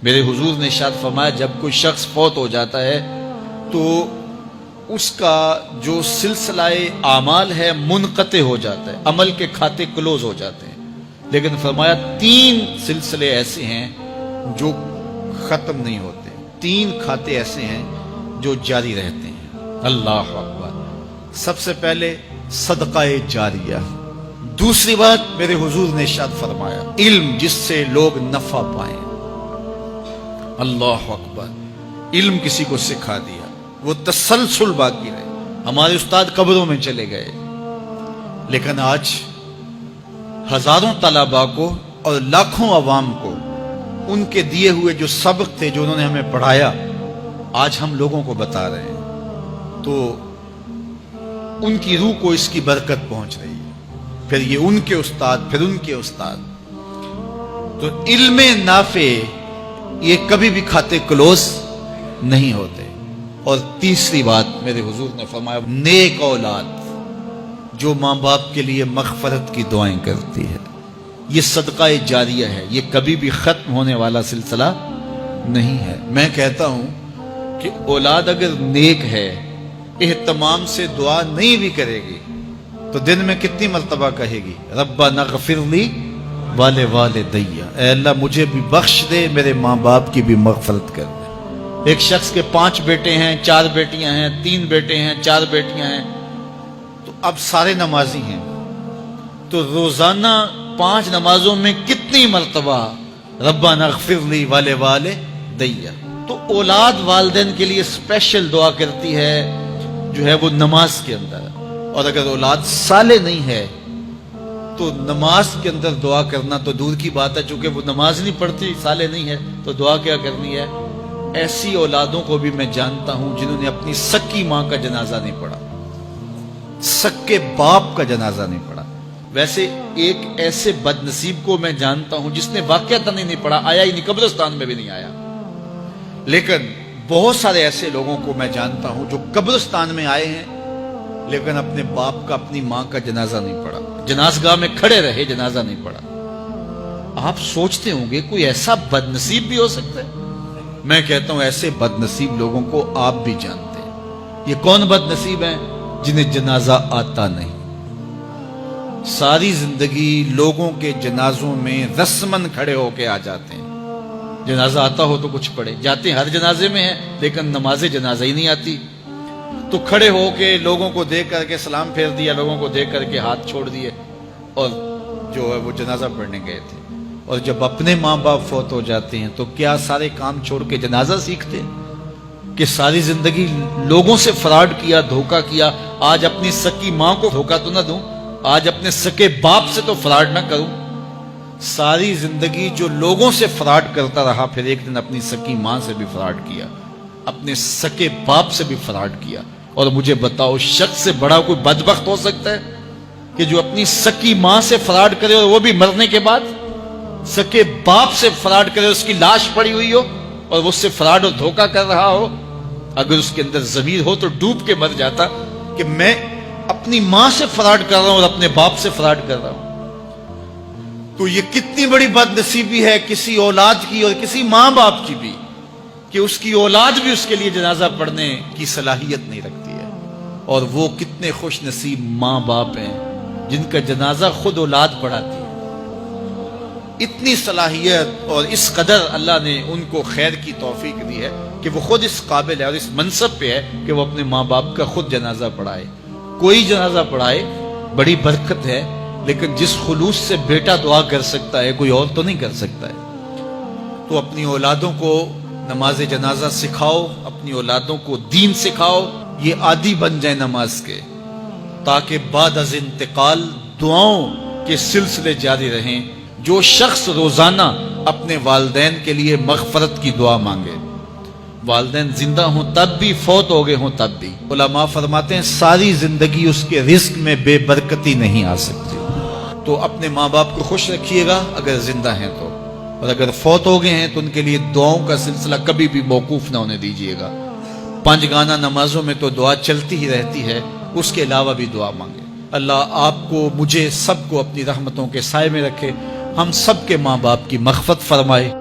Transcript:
میرے حضور نے ارشاد فرمایا جب کوئی شخص فوت ہو جاتا ہے تو اس کا جو سلسلہ اعمال ہے منقطع ہو جاتا ہے، عمل کے کھاتے کلوز ہو جاتے ہیں، لیکن فرمایا 3 سلسلے ایسے ہیں جو ختم نہیں ہوتے، 3 کھاتے ایسے ہیں جو جاری رہتے ہیں۔ اللہ اکبر۔ سب سے پہلے صدقہ جاریہ، دوسری بات میرے حضور نے ارشاد فرمایا علم جس سے لوگ نفع پائیں۔ اللہ اکبر۔ علم کسی کو سکھا دیا، وہ تسلسل باقی رہے۔ ہمارے استاد قبروں میں چلے گئے، لیکن آج ہزاروں طلباء کو اور لاکھوں عوام کو ان کے دیے ہوئے جو سبق تھے جو انہوں نے ہمیں پڑھایا آج ہم لوگوں کو بتا رہے ہیں، تو ان کی روح کو اس کی برکت پہنچ رہی ہے۔ پھر یہ ان کے استاد، پھر ان کے استاد۔ تو علم نافع یہ کبھی بھی کھاتے کلوز نہیں ہوتے۔ اور تیسری بات میرے حضور نے فرمایا نیک اولاد جو ماں باپ کے لیے مغفرت کی دعائیں کرتی ہے، یہ صدقہ جاریہ ہے، یہ کبھی بھی ختم ہونے والا سلسلہ نہیں ہے۔ میں کہتا ہوں کہ اولاد اگر نیک ہے، اہتمام سے دعا نہیں بھی کرے گی تو دن میں کتنی مرتبہ کہے گی ربنا اغفر لی ولوالدی، اے اللہ مجھے بھی بخش دے، میرے ماں باپ کی بھی مغفرت کر دے۔ ایک شخص کے 5 بیٹے ہیں، 4 بیٹیاں ہیں، 3 بیٹے ہیں، 4 بیٹیاں ہیں، تو اب سارے نمازی ہیں، تو روزانہ 5 نمازوں میں کتنی مرتبہ ربنا اغفر لی ولوالدی۔ تو اولاد والدین کے لیے اسپیشل دعا کرتی ہے جو ہے وہ نماز کے اندر، اور اگر اولاد صالح نہیں ہے تو نماز کے اندر دعا کرنا تو دور کی بات ہے، چونکہ وہ نماز نہیں پڑھتی، صالح نہیں ہے، تو دعا کیا کرنی ہے؟ ایسی اولادوں کو بھی میں جانتا ہوں جنہوں نے اپنی سکی ماں کا جنازہ نہیں پڑھا، سکے باپ کا جنازہ نہیں پڑھا۔ ویسے ایک ایسے بد نصیب کو میں جانتا ہوں جس نے واقعتاً نہیں پڑھا، آیا ہی نہیں، قبرستان میں بھی نہیں آیا، لیکن بہت سارے ایسے لوگوں کو میں جانتا ہوں جو قبرستان میں آئے ہیں لیکن اپنے باپ کا، اپنی ماں کا جنازہ نہیں پڑھا، جنازگاہ میں کھڑے رہے، جنازہ نہیں پڑھا۔ آپ سوچتے ہوں گے کوئی ایسا بد نصیب بھی ہو سکتا ہے؟ میں کہتا ہوں ایسے بد نصیب لوگوں کو آپ بھی جانتے ہیں۔ یہ کون بد نصیب ہیں؟ جنہیں جنازہ آتا نہیں، ساری زندگی لوگوں کے جنازوں میں رسمن کھڑے ہو کے آ جاتے ہیں، جنازہ آتا ہو تو کچھ پڑھے، جاتے ہیں ہر جنازے میں ہیں لیکن نماز جنازہ ہی نہیں آتی، تو کھڑے ہو کے لوگوں کو دیکھ کر کے سلام پھیر دیا، لوگوں کو دیکھ کر کے ہاتھ چھوڑ دیے، اور جو ہے وہ جنازہ پڑھنے گئے تھے۔ اور جب اپنے ماں باپ فوت ہو جاتے ہیں تو کیا سارے کام چھوڑ کے جنازہ سیکھتے ہیں کہ ساری زندگی لوگوں سے فراڈ کیا، دھوکہ کیا، آج اپنی سکی ماں کو دھوکہ تو نہ دوں، آج اپنے سکے باپ سے تو فراڈ نہ کروں۔ ساری زندگی جو لوگوں سے فراڈ کرتا رہا، پھر ایک دن اپنی سکی ماں سے بھی فراڈ کیا، اپنے سکے باپ سے بھی فراڈ کیا۔ اور مجھے بتاؤ شخص سے بڑا کوئی بدبخت ہو سکتا ہے کہ جو اپنی سکی ماں سے فراڈ کرے اور وہ بھی مرنے کے بعد؟ سکے باپ سے فراڈ کرے، اس کی لاش پڑی ہوئی ہو اور وہ اس سے فراڈ اور دھوکہ کر رہا ہو، اگر اس کے اندر ضمیر ہو تو ڈوب کے مر جاتا کہ میں اپنی ماں سے فراڈ کر رہا ہوں اور اپنے باپ سے فراڈ کر رہا ہوں۔ تو یہ کتنی بڑی بد نصیبی ہے کسی اولاد کی اور کسی ماں باپ کی بھی کہ اس کی اولاد بھی اس کے لیے جنازہ پڑھنے کی صلاحیت نہیں رکھتی ہے۔ اور وہ کتنے خوش نصیب ماں باپ ہیں جن کا جنازہ خود اولاد پڑھاتی ہے۔ اتنی صلاحیت اور اس قدر اللہ نے ان کو خیر کی توفیق دی ہے کہ وہ خود اس قابل ہے اور اس منصب پہ ہے کہ وہ اپنے ماں باپ کا خود جنازہ پڑھائے۔ کوئی جنازہ پڑھائے بڑی برکت ہے، لیکن جس خلوص سے بیٹا دعا کر سکتا ہے کوئی اور تو نہیں کر سکتا ہے۔ تو اپنی اولادوں کو نماز جنازہ سکھاؤ، اپنی اولادوں کو دین سکھاؤ، یہ عادی بن جائے نماز کے، تاکہ بعد از انتقال دعاؤں کے سلسلے جاری رہیں۔ جو شخص روزانہ اپنے والدین کے لیے مغفرت کی دعا مانگے، والدین زندہ ہوں تب بھی، فوت ہو گئے ہوں تب بھی، علماء فرماتے ہیں ساری زندگی اس کے رزق میں بے برکتی نہیں آ سکتی۔ تو اپنے ماں باپ کو خوش رکھیے گا اگر زندہ ہیں تو، اور اگر فوت ہو گئے ہیں تو ان کے لیے دعاؤں کا سلسلہ کبھی بھی موقوف نہ ہونے دیجیے گا۔ 5 گانا نمازوں میں تو دعا چلتی ہی رہتی ہے، اس کے علاوہ بھی دعا مانگے۔ اللہ آپ کو، مجھے، سب کو اپنی رحمتوں کے سائے میں رکھے، ہم سب کے ماں باپ کی مغفرت فرمائے۔